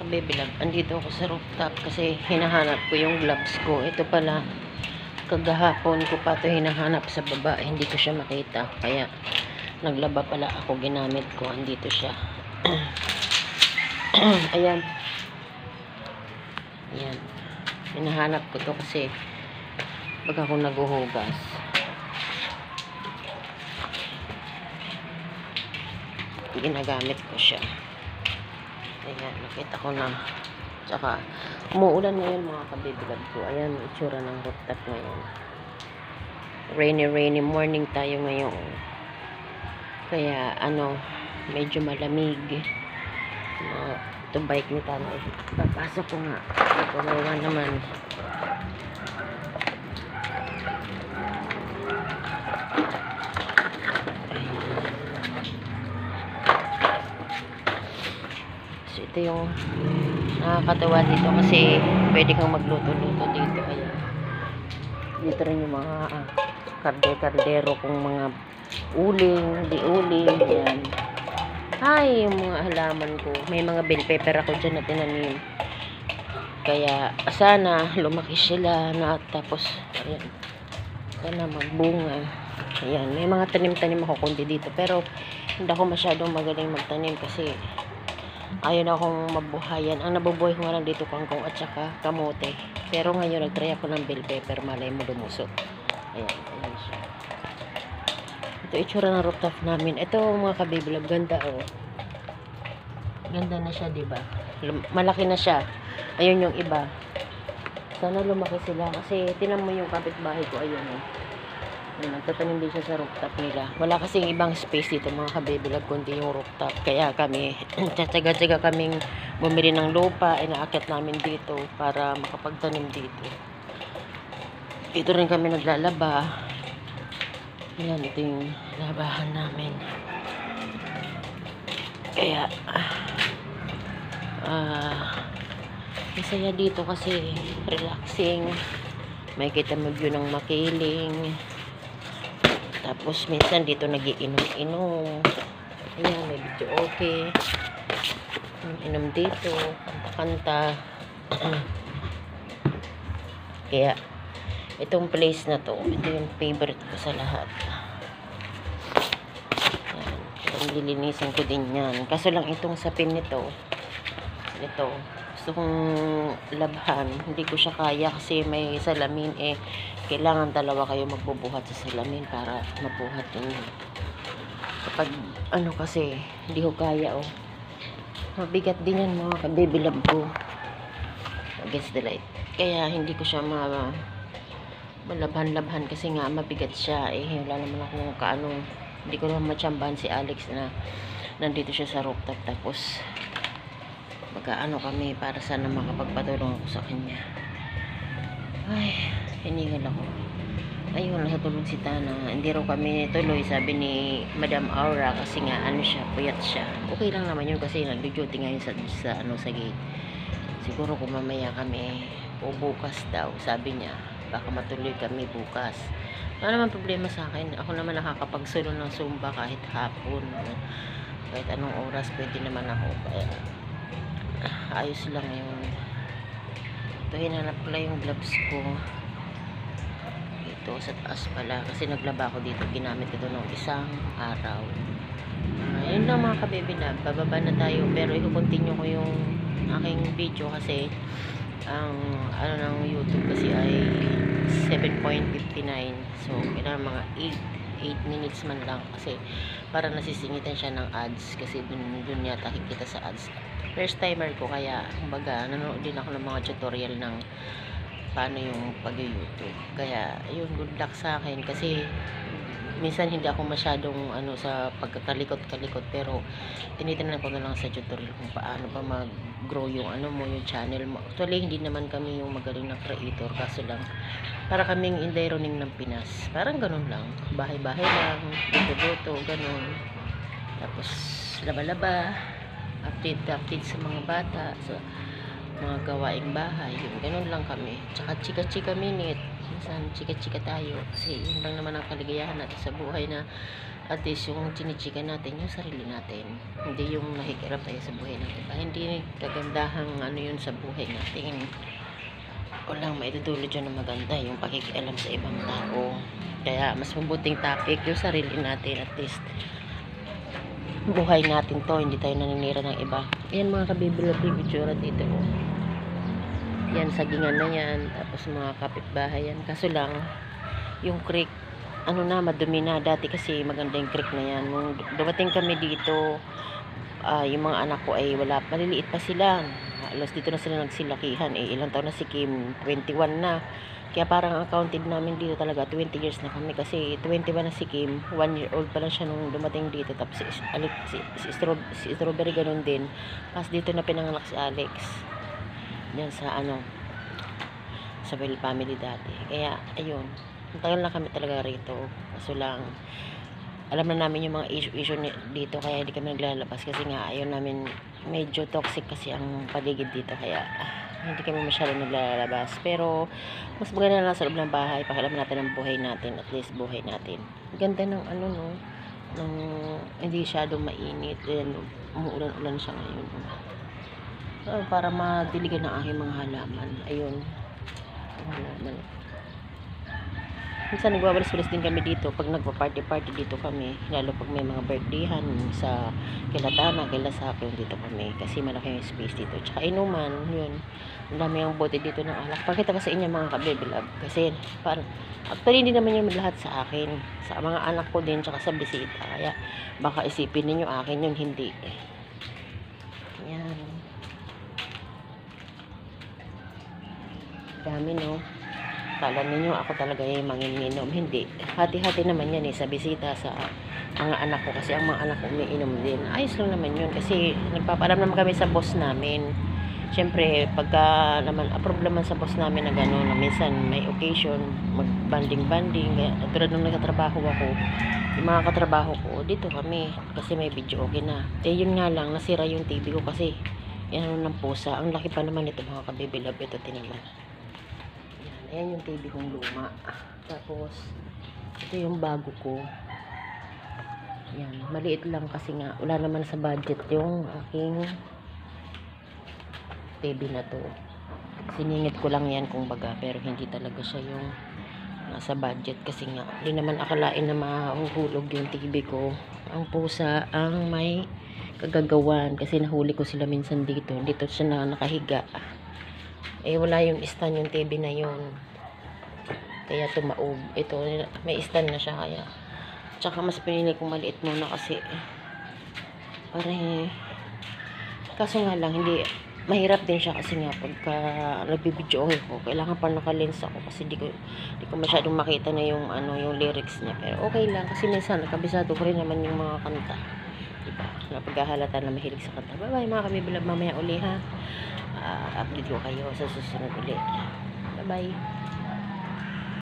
kabibilab, andito ako sa rooftop kasi hinahanap ko yung gloves ko. Ito pala, kagahapon ko pa ito hinahanap sa baba, hindi ko siya makita, kaya naglaba pala ako, ginamit ko, andito siya. Ayan, ayan, hinahanap ko to kasi pag ako naguhugas, ginagamit ko siya. Ayan, nakita ko na. Tsaka, umuulan ngayon mga kabibilab ko. Ayan, itsura ng rooftop ngayon. Rainy morning tayo ngayon. Kaya, medyo malamig. Ito bike ni Tanay. Papasok ko nga. Kawawa naman. Ito yung nakakatawa dito kasi pwede kang magluto-luto dito. Ayan. Dito rin yung mga kardero kung mga uling, di uling. Ayan. Ay, yung mga halaman ko. May mga bell pepper ako dyan na tinanim. Kaya sana lumaki sila na tapos ayan. Sana magbunga. Ayan. May mga tanim-tanim ako kundi dito. Pero hindi ako masyadong magaling magtanim kasi ayaw na akong mabuhayan. Ang nabubuhay ko nga lang dito kangkong at saka kamote. Pero ngayon nagtry ako ng bell pepper, malay mo lumusot. Ayan, ayan siya. Ito itsura ng rooftop namin. Ito mga kabibilab, ganda oh. Ganda na siya, diba? Malaki na siya. Ayun yung iba. Sana lumaki sila kasi tinan mo yung kapitbahay ko, ayun oh. Nagtatanim din siya sa rooftop nila. Wala kasing ibang space dito mga kabibilab kundi yung rooftop. Kaya kami, tsatsaga-tsaga kaming bumili ng lupa, inaakit namin dito para makapagtanim dito. Dito rin kami naglalaba. Yan, ito yung labahan namin. Kaya, masaya dito kasi relaxing. May kita mo view ng Makiling. Tapos, minsan dito nagiinom-inom. Ayan, may video okay. Inom dito. Kanta-kanta. Kaya, itong place na to, ito yung favorite ko sa lahat. Ayan. Itong lilinisin ko din yan. Kaso lang itong sapin nito, gusto kong labhan. Hindi ko siya kaya kasi may salamin kailangan dalawa kayo magbubuhat sa salamin para mabuhat yun. Kapag kasi hindi ko kaya mabigat din yan mga kabibilab ko against the light. Kaya hindi ko siya malabhan-labhan kasi nga mabigat siya wala naman akong hindi ko naman matsambahan si Alex na nandito siya sa rooftop tapos kami para sana makapagpatulong ako sa kanya. Ay, hiningal ako. Ayun, natulog si Tana. Hindi raw kami tuloy, sabi ni Madam Aura kasi nga siya, puyat siya. Okay lang naman yun kasi nag-duty ngayon sa gate. Siguro kung mamaya kami o bukas daw, sabi niya, baka matuloy kami bukas. Wala naman problema sa akin. Ako naman nakakapagsulo ng Zumba kahit hapon. Kahit anong oras pwede naman ako. Kaya ayos lang yun. Ito, hinanap ko lang yung gloves ko. Ito, sa taas pala. Kasi naglaba ko dito. Ginamit ito ng isang araw. Yun lang mga kabibilab. Bababa na tayo. Pero i-continue ko yung aking video kasi ang ng YouTube kasi ay 7.59. So, kailangan mga 8 minutes man lang kasi para nasisingitan siya ng ads kasi dun yata kikita sa ads. First timer ko kaya kumbaga nanonood din ako ng mga tutorial ng paano yung pag-YouTube. Kaya yun, good luck sa akin kasi minsan hindi ako masyadong sa pagkakalikot-kalikot pero tinitingnan ko na lang sa tutorial kung paano ba mag-grow yung yung channel mo. Actually hindi naman kami yung magaling na creator kaso lang para kaming inday-running ng Pinas. Parang ganun lang. Bahay-bahay lang, buto-buto, ganun. Tapos laba-laba, update sa mga bata. So, mga gawaing bahay, yun, ganun lang kami. Tsaka chika-chika minute, minsan chika-chika tayo, kasi yun lang naman ang kaligayahan natin sa buhay, na at least yung chinichika natin yung sarili natin, hindi yung nakikialam tayo sa buhay natin. Hindi kagandahang ano yun sa buhay natin. Walang maitutulad dyan na maganda yung pakikialam sa ibang tao. Kaya mas mabuting topic yung sarili natin, at least buhay natin to, hindi tayo naninira ng iba. Yan mga kabibilog yung itsura dito, oh. Yan, sagingan na yan, tapos mga kapitbahay yan. Kaso lang yung creek, ano na, madumi na. Dati kasi maganda yung creek na yan. Nung dumating kami dito, yung mga anak ko ay wala, maliliit pa sila. Alas dito na sila nagsilakihan. Ilang taon na si Kim? 21 na. Kaya parang ang counted namin dito talaga 20 years na kami, kasi 21 na si Kim, 1 year old pa lang siya nung dumating dito. Tapos si Strawberry ganun din. Tapos dito na pinanganak si Alex, yan sa sa Bell family dati. Kaya ayun, tagal na kami talaga rito. Kaso lang alam na namin yung mga issue dito, kaya hindi kami naglalabas, kasi nga ayaw namin, medyo toxic kasi ang paligid dito, kaya hindi kami masyadong naglalabas. Pero mas maganda na sa loob ng bahay, pakialam natin ang buhay natin, at least buhay natin. Ganda ng no, ng hindi masyadong mainit, then umuulan-ulan siya ngayon. Para madiligan ng aking mga halaman. Ayun, halaman. Minsan nagwawalis-walis din kami dito pag nagpa-party dito kami, lalo pag may mga birthdayhan sa Kilatana, Kilasakyon, dito kami, kasi malaki yung space dito. Tsaka inuman, yun, ang dami ang bote dito ng alak. Pakita ko sa inyo mga kabibilab, kasi parang actually hindi naman yung lahat sa akin, sa mga anak ko din, tsaka sa bisita, kaya baka isipin ninyo akin yun, hindi. Yan, dami, no? Kala ninyo ako talaga yung manginginom. Hindi. Hati-hati naman yan sa bisita, sa mga anak ko. Kasi ang mga anak ko umiinom din. Ayos lang naman yun. Kasi nagpapaalam naman kami sa boss namin. Siyempre, pagka naman approve naman sa boss namin na gano'n, na minsan may occasion, mag-banding-banding. Tulad nung nagkatrabaho ako, yung mga katrabaho ko, dito kami. Kasi may video okay na. Yun nga lang, nasira yung TV ko kasi yan ng pusa. Ang laki pa naman ito mga kabibilab. Ito tinaman. Ayan yung TV kong luma. Tapos, ito yung bago ko. Yan, maliit lang kasi nga, wala naman sa budget yung aking TV na to. Siningit ko lang yan kung baga, pero hindi talaga siya yung nasa budget, kasi nga, hindi naman akalain na mahuhulog yung TV ko. Ang pusa, ang may kagagawan, kasi nahuli ko sila minsan dito. Dito siya na nakahiga. Wala yung stand yung TV na yun, kaya tumaob. Ito, may stand na siya, kaya tsaka mas pinili kong maliit muna, kasi parang kaso nga lang, hindi mahirap din siya, kasi nga pagka nagbibidyo ko, kailangan pa nakalens ako, kasi di ko masyadong makita na yung yung lyrics niya. Pero okay lang, kasi minsan nakabisado ko rin naman yung mga kanta, diba, napaghahalata na mahilig sa kanta. Bye bye mga kamibilab, mamaya uli ha. Update ko kayo sa susunod ulit. Bye bye.